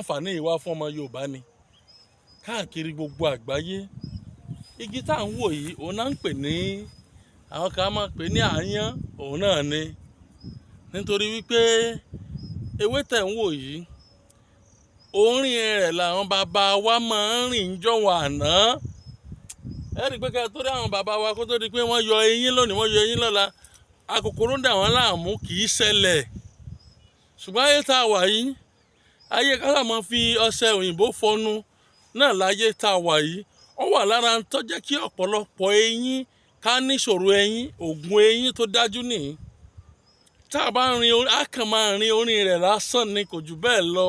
àǹfààní yìí wá fún ọmọ Yorùbá ni káàkiri gbogbo àgbáyé. Igi tá à ń wò yìí òun náà ń pè ní, àwọn kan máa ń pè ní àyán, òun náà ni. Nítorí wípé ewé tẹ̀ ń wò yìí, orin rẹ̀ làwọn bàbá wa máa ń rìn jọ̀wọ́ àná. Ẹ rí i pé kẹ́ tó rí àwọn bàbá wa kó tó di pé wọ́n yọ eyín lónìí, wọ́n yọ eyín lọ́la, akòkòrò ń dà wọ́n láàmú kì í ṣẹlẹ̀. Ṣùgbọ́n ayé tá a wà yìí, ayé ká máa fi ọṣẹ òyìnbó fọnu náà láyé tá a wà yìí. Ó wà lára tó jẹ́ kí ọ̀pọ̀lọpọ̀ eyín ká níṣòro eyín, ògùn eyín tó dájú nìyí. Tá a bá rin orin, a kàn máa rin orin rẹ̀ lásán ni, kò jù bẹ́ẹ̀ lọ.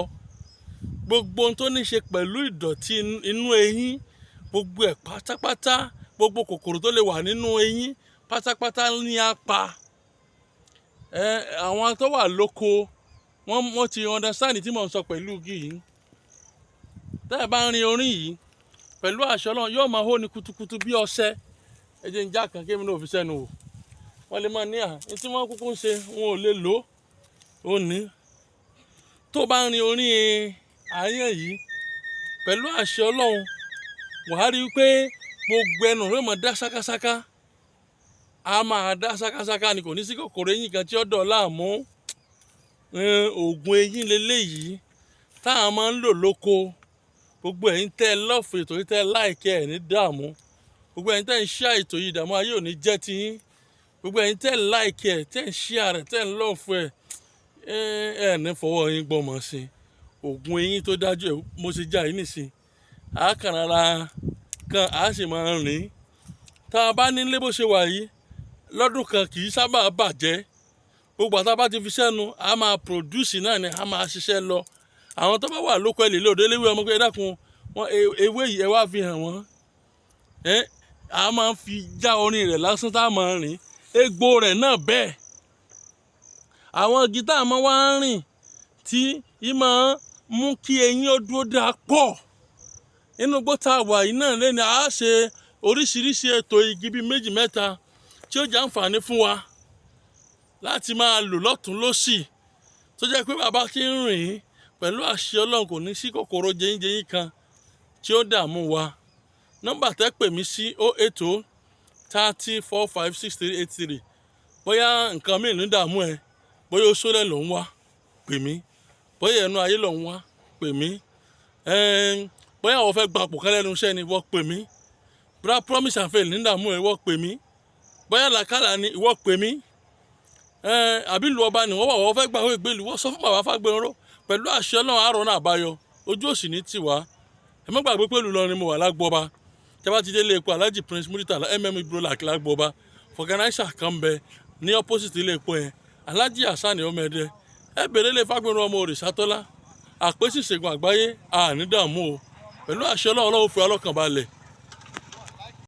Gbogbo ohun tó ní ṣe pẹ̀lú ìdọ̀tí inú eyín, gbogbo ẹ̀ pátápátá, gbogbo kòkòrò tó lè wà nínú eyín pátápátá ní á pa. Àwọn tó wà lóko wọ́n ti understand tí mò ń sọ pẹ̀lú igi yìí. Tẹ́ ẹ bá ń rin orin yìí pẹ̀lú àṣẹ Ọlọ́run, yóò máa hó ní kutukutu bí ọṣẹ. Ẹ jẹ́ ń já kan kí èmi náà fi sẹ́nu wò. Wọ́n lè máa ní ní tí wọ́n kúkú ń ṣe wọn ò lè lò ó ní. Tó bá ń rin orin àyàn yìí pẹ̀lú àṣẹ Ọlọ́run, wàá rí i pé gbogbo ẹnu rẹ̀ máa dá ṣákáṣáká. A máa dá ṣákáṣáká ni, kò ní sí kòkòrò eyín kan tí ó dọ̀ láàmú. Ògùn eyín leléyìí táwọn máa ń lò lóko. Gbogbo ẹ̀yin tẹ́ ẹ lọ́ọ̀fù ètò yìí, tẹ́ ẹ láìkẹ́ ẹ̀ ní dààmú. Gbogbo ẹ̀yin tẹ́ ẹ ń share ètò yìí, ìdààmú ayé ò ní jẹ́ ti yín. Gbogbo ẹ̀yin tẹ́ ẹ láìkẹ́ ẹ̀, tẹ́ ẹ ń share rẹ̀, tẹ́ ẹ ń lọ́ọ̀fù ẹ̀, ẹ̀ ní fọwọ́ yín gbọ́mọ sí. Ògùn eyín tó dájú ẹ̀ mo ṣe já yín nìsín. A kàn rárá kan, a sì máa ń rìn. Tá a bá nílé bó ṣe wà yìí, lọ́dún kan kì í sábà bàjẹ́. Gbogbo àtà bá ti fi sẹ́nu, a máa produce náà ni, a máa ṣiṣẹ́ lọ. Àwọn tó bá wà lóko ẹ̀ lè lò déléwé ọmọ pé ẹ dákun, ewé yìí ẹ wá fi hàn wọ́n. A máa ń fi já orin rẹ̀ lásán tá a máa rìn. Egbò rẹ̀ náà bẹ́ẹ̀. Àwọn igi tá a máa wá ń rìn tí í máa ń mú kí eyín ó dúró dáa pọ̀. Inú igbó tá a wà yìí náà lẹ́ni a ṣe oríṣiríṣi ètò igi bíi méjì mẹ́ta tí ó jẹ́ àǹfààní fún wa láti máa lò lọ́tùn lósì. Tó jẹ́ pé bàbá kí ń rìn pẹ̀lú àṣẹ Ọlọ́run, kò ní sí kòkòrò jẹyínjẹyín kan tí ó dààmú wa. Nọ́mbà tẹ́ pè mí sí 080 30 45 63 83. Bóyá nǹkan mìíràn ní dààmú ẹ, bóyá ó sólẹ̀ ló ń wá, pè mí. Bóyá ẹnu ayé ló ń wá, pè mí. Bóyá àwọn fẹ́ gba àpò kan lẹ́nu iṣẹ́ ni, wọ́n pè mí. Bóyá promise and fail ní dààmú ẹ, wọ́n pè mí. Bóyá làkàlà ni, ìwọ pè mí. Àbí ìlú ọba ni wọ́n fẹ́ gbà wọ́n ìgbélu, wọ́n sọ fún bàbá Fágbénró pẹ̀lú àṣẹ Ọlọ́run àárọ̀ náà àbáyọ. Ojú òsì ní tiwa. Ẹ má gbàgbé pé ìlú Ìlọrin mo wà lágbọ́ba. Tẹ́ bá ti dé ilé epo Alhaji Prince Muritala Ibrolak lágbọ́ba. Fọ̀gánáísà kan bẹ ní opposite ilé epo yẹn. Alhaji Hasan Ọmọdé. Ẹ bèrè ilé Fágbénró ọmọ Òrìṣàtọ́lá. Àpèsè ìṣègùn àgbáyé, àní dààmú o. Pẹ̀lú àṣẹ Ọlọ́run fi ọlọ́kàn balẹ̀.